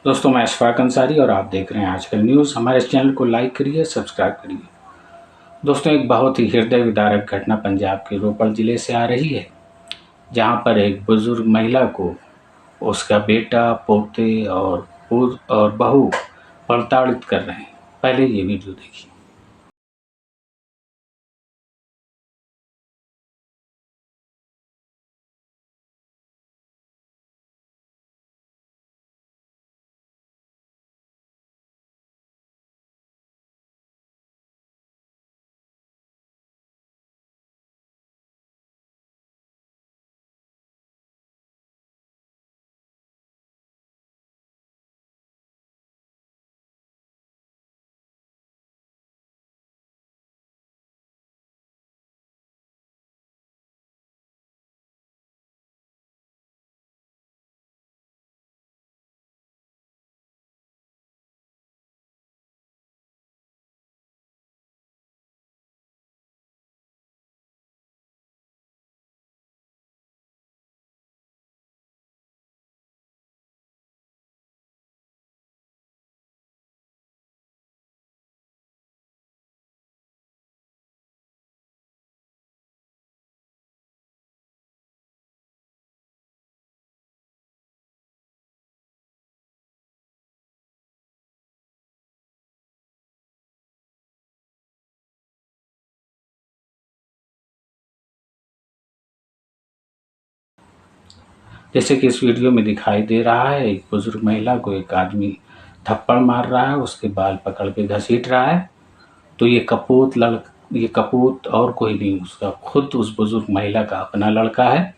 दोस्तों, मैं अशफाक अंसारी और आप देख रहे हैं आजकल न्यूज़। हमारे इस चैनल को लाइक करिए, सब्सक्राइब करिए। दोस्तों, एक बहुत ही हृदय विदारक घटना पंजाब के रोपड़ ज़िले से आ रही है, जहां पर एक बुजुर्ग महिला को उसका बेटा, पोते और बहू प्रताड़ित कर रहे हैं। पहले ये वीडियो देखिए। जैसे कि इस वीडियो में दिखाई दे रहा है, एक बुजुर्ग महिला को एक आदमी थप्पड़ मार रहा है, उसके बाल पकड़ के घसीट रहा है। तो ये कपूत और कोई नहीं, उसका खुद उस बुजुर्ग महिला का अपना लड़का है।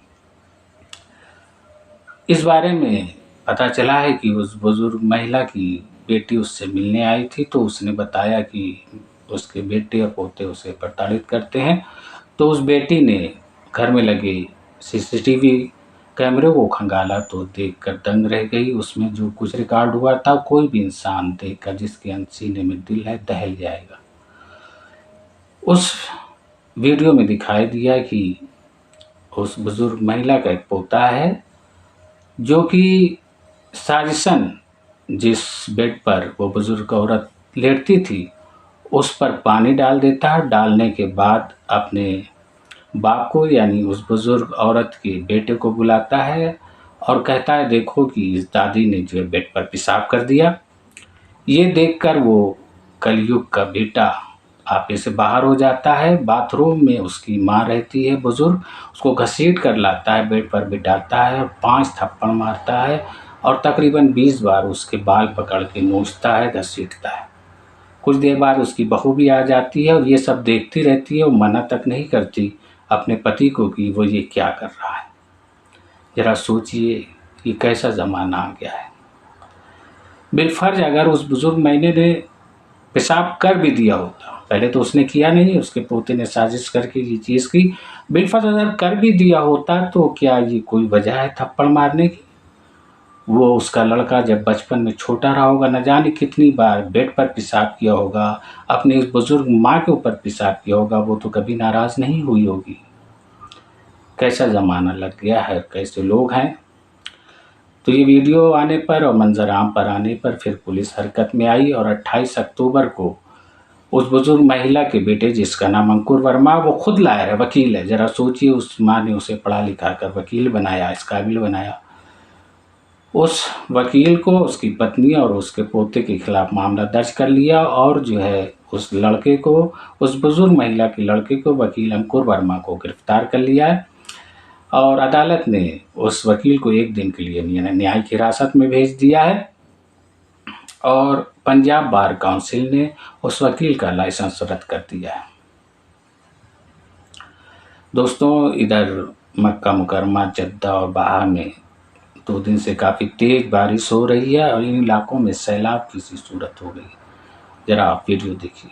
इस बारे में पता चला है कि उस बुजुर्ग महिला की बेटी उससे मिलने आई थी, तो उसने बताया कि उसके बेटे और पोते उसे प्रताड़ित करते हैं। तो उस बेटी ने घर में लगे सीसीटीवी कैमरे को खंगाला तो देखकर दंग रह गई। उसमें जो कुछ रिकॉर्ड हुआ था, कोई भी इंसान देखकर जिसके सीने में दिल है दहल जाएगा। उस वीडियो में दिखाई दिया कि उस बुजुर्ग महिला का एक पोता है, जो कि साजिशन जिस बेड पर वो बुजुर्ग औरत लेटती थी, उस पर पानी डाल देता है। डालने के बाद अपने बाप को, यानी उस बुजुर्ग औरत के बेटे को बुलाता है और कहता है, देखो कि इस दादी ने जो है बेड पर पेशाब कर दिया। ये देखकर वो कलयुग का बेटा आपे से बाहर हो जाता है। बाथरूम में उसकी माँ रहती है बुजुर्ग, उसको घसीट कर लाता है, बेड पर बिठाता है और 5 थप्पड़ मारता है और तकरीबन 20 बार उसके बाल पकड़ के नोचता है, घसीटता है। कुछ देर बाद उसकी बहू भी आ जाती है और ये सब देखती रहती है और मना तक नहीं करती अपने पति को कि वो ये क्या कर रहा है। ज़रा सोचिए कि कैसा ज़माना आ गया है। बिलफर्ज अगर उस बुजुर्ग महिला ने पेशाब कर भी दिया होता, पहले तो उसने किया नहीं, उसके पोते ने साजिश करके ये चीज़ की। बिलफर्ज अगर कर भी दिया होता तो क्या ये कोई वजह है थप्पड़ मारने की? वो उसका लड़का जब बचपन में छोटा रहा होगा, न जाने कितनी बार बेड पर पेशाब किया होगा, अपनी उस बुजुर्ग माँ के ऊपर पेशाब किया होगा, वो तो कभी नाराज़ नहीं हुई होगी। कैसा ज़माना लग गया है, कैसे लोग हैं। तो ये वीडियो आने पर और मंजर आम पर आने पर फिर पुलिस हरकत में आई और 28 अक्टूबर को उस बुजुर्ग महिला के बेटे, जिसका नाम अंकुर वर्मा, वो खुद लाया है, वकील है। ज़रा सोचिए, उस माँ ने उसे पढ़ा लिखा कर वकील बनाया, इस काबिल बनाया। उस वकील को उसकी पत्नी और उसके पोते के खिलाफ मामला दर्ज कर लिया और जो है उस लड़के को, उस बुजुर्ग महिला के लड़के को, वकील अंकुर वर्मा को गिरफ्तार कर लिया है और अदालत ने उस वकील को 1 दिन के लिए न्यायिक हिरासत में भेज दिया है और पंजाब बार काउंसिल ने उस वकील का लाइसेंस रद्द कर दिया है। दोस्तों, इधर मक्का मुकरमा, जद्दा और बहा में 2 दिन से काफ़ी तेज़ बारिश हो रही है और इन इलाकों में सैलाब की सी सूरत हो गई। ज़रा आप वीडियो देखिए।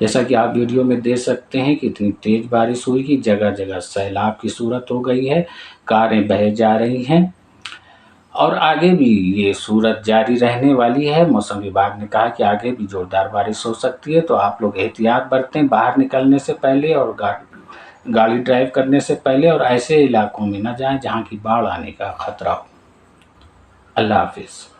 जैसा कि आप वीडियो में देख सकते हैं कि इतनी तेज़ बारिश हुई कि जगह जगह सैलाब की सूरत हो गई है, कारें बह जा रही हैं और आगे भी ये सूरत जारी रहने वाली है। मौसम विभाग ने कहा कि आगे भी ज़ोरदार बारिश हो सकती है, तो आप लोग एहतियात बरतें बाहर निकलने से पहले और गाड़ी ड्राइव करने से पहले, और ऐसे इलाकों में न जाएं जहां की बाढ़ आने का खतरा हो। अल्लाह हाफिज़।